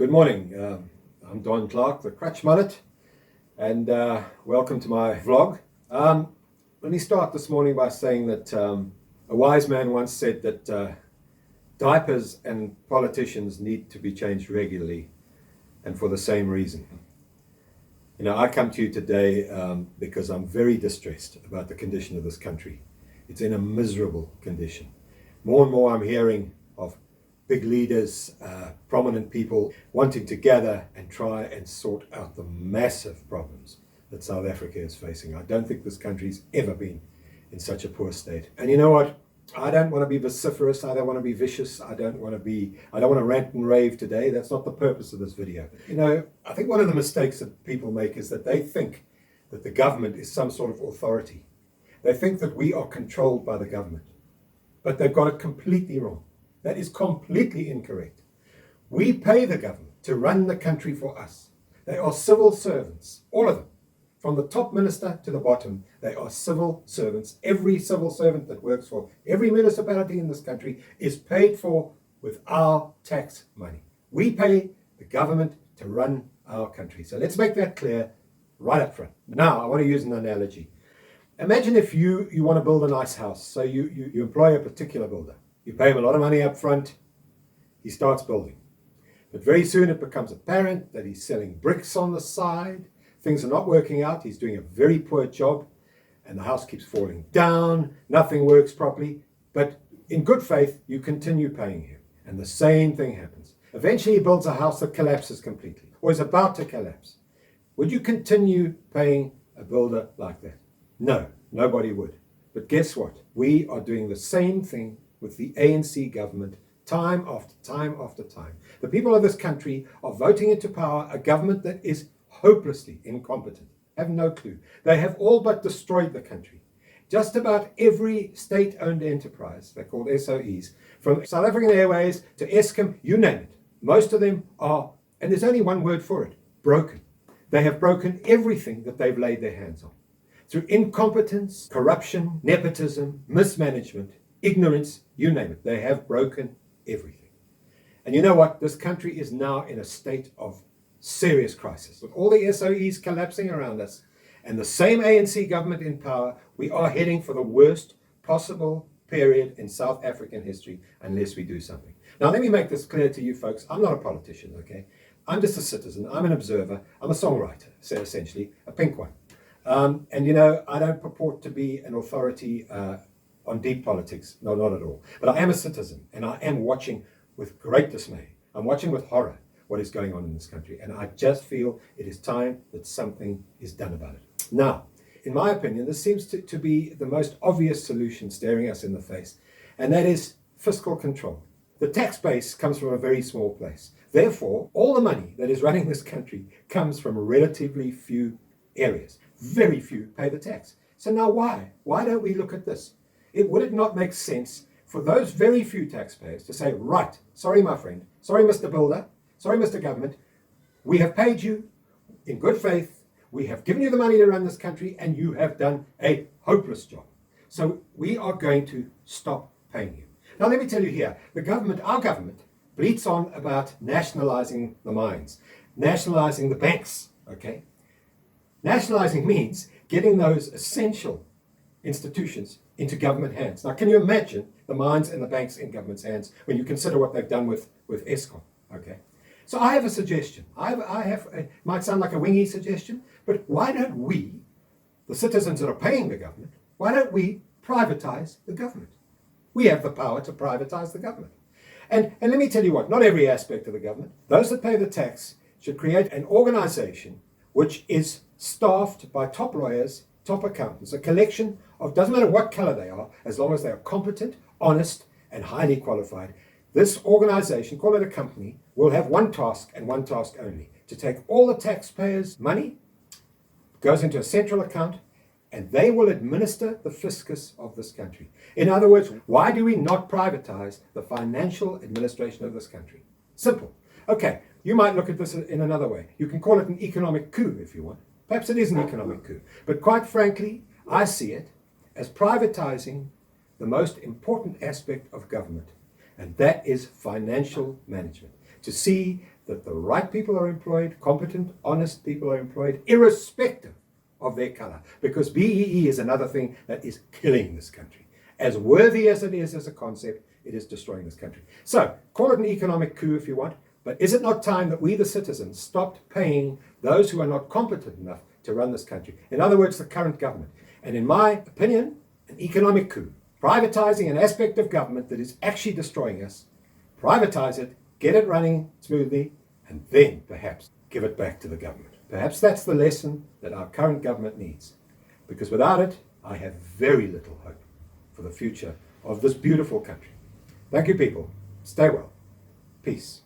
Good morning. I'm Clarke, the Crutchmullet, and welcome to my vlog. Let me start this morning by saying that a wise man once said that diapers and politicians need to be changed regularly, and for the same reason. You know, I come to you today because I'm very distressed about the condition of this country. It's in a miserable condition. More and more I'm hearing of big leaders, prominent people wanting to gather and try and sort out the massive problems that South Africa is facing. I don't think this country's ever been in such a poor state. And you know what? I don't want to be vociferous. I don't want to be vicious. I don't want to rant and rave today. That's not the purpose of this video. You know, I think one of the mistakes that people make is that they think that the government is some sort of authority. They think that we are controlled by the government, but they've got it completely wrong. That is completely incorrect. We pay the government to run the country for us. They are civil servants, all of them. From the top minister to the bottom, they are civil servants. Every civil servant that works for every municipality in this country is paid for with our tax money. We pay the government to run our country. So let's make that clear right up front. Now, I want to use an analogy. Imagine if you want to build a nice house. So you employ a particular builder. You pay him a lot of money up front. He starts building. But very soon it becomes apparent that he's selling bricks on the side. Things are not working out. He's doing a very poor job. And the house keeps falling down. Nothing works properly. But in good faith, you continue paying him. And the same thing happens. Eventually he builds a house that collapses completely or is about to collapse. Would you continue paying a builder like that? No, nobody would. But guess what? We are doing the same thing with the ANC government time after time after time. The people of this country are voting into power a government that is hopelessly incompetent, have no clue. They have all but destroyed the country. Just about every state-owned enterprise, they're called SOEs, from South African Airways to Eskom, you name it, most of them are, and there's only one word for it, broken. They have broken everything that they've laid their hands on. Through incompetence, corruption, nepotism, mismanagement, ignorance, you name it, they have broken everything. And you know what? This country is now in a state of serious crisis. With all the SOEs collapsing around us and the same ANC government in power, we are heading for the worst possible period in South African history unless we do something. Now, let me make this clear to you folks. I'm not a politician, okay? I'm just a citizen. I'm an observer. I'm a songwriter, so essentially a pink one. And you know, I don't purport to be an authority on deep politics. No, not at all. But I am a citizen, and I am watching with great dismay. I'm watching with horror what is going on in this country, and I just feel it is time that something is done about it. Now, in my opinion, this seems to be the most obvious solution staring us in the face, and that is fiscal control. The tax base comes from a very small place. Therefore, all the money that is running this country comes from relatively few areas. Very few pay the tax. So now why? Why don't we look at this? Would it not make sense for those very few taxpayers to say, right, sorry, my friend, sorry, Mr. Builder, sorry, Mr. Government, we have paid you in good faith, we have given you the money to run this country, and you have done a hopeless job. So we are going to stop paying you. Now let me tell you here, our government, bleats on about nationalizing the mines, nationalizing the banks, okay? Nationalizing means getting those essential institutions into government hands. Now, can you imagine the mines and the banks in government's hands when you consider what they've done with Eskom? Okay. So I have a suggestion. It might sound like a wingy suggestion, but why don't we, the citizens that are paying the government, why don't we privatize the government? We have the power to privatize the government. And let me tell you what, not every aspect of the government, those that pay the tax should create an organization which is staffed by top lawyers, top accountants, a collection of, doesn't matter what color they are, as long as they are competent, honest, and highly qualified. This organization, call it a company, will have one task and one task only, to take all the taxpayers' money, goes into a central account, and they will administer the fiscus of this country. In other words, why do we not privatize the financial administration of this country? Simple. Okay, you might look at this in another way. You can call it an economic coup if you want. Perhaps it is an economic coup. But quite frankly, I see it as privatizing the most important aspect of government, and that is financial management. to see that the right people are employed, competent, honest people are employed, irrespective of their colour. Because BEE is another thing that is killing this country. As worthy as it is as a concept, it is destroying this country. So, call it an economic coup if you want, but is it not time that we, the citizens, stopped paying those who are not competent enough to run this country? In other words, the current government. And in my opinion, an economic coup, privatising an aspect of government that is actually destroying us, privatise it, get it running smoothly, and then perhaps give it back to the government. Perhaps that's the lesson that our current government needs. Because without it, I have very little hope for the future of this beautiful country. Thank you, people. Stay well. Peace.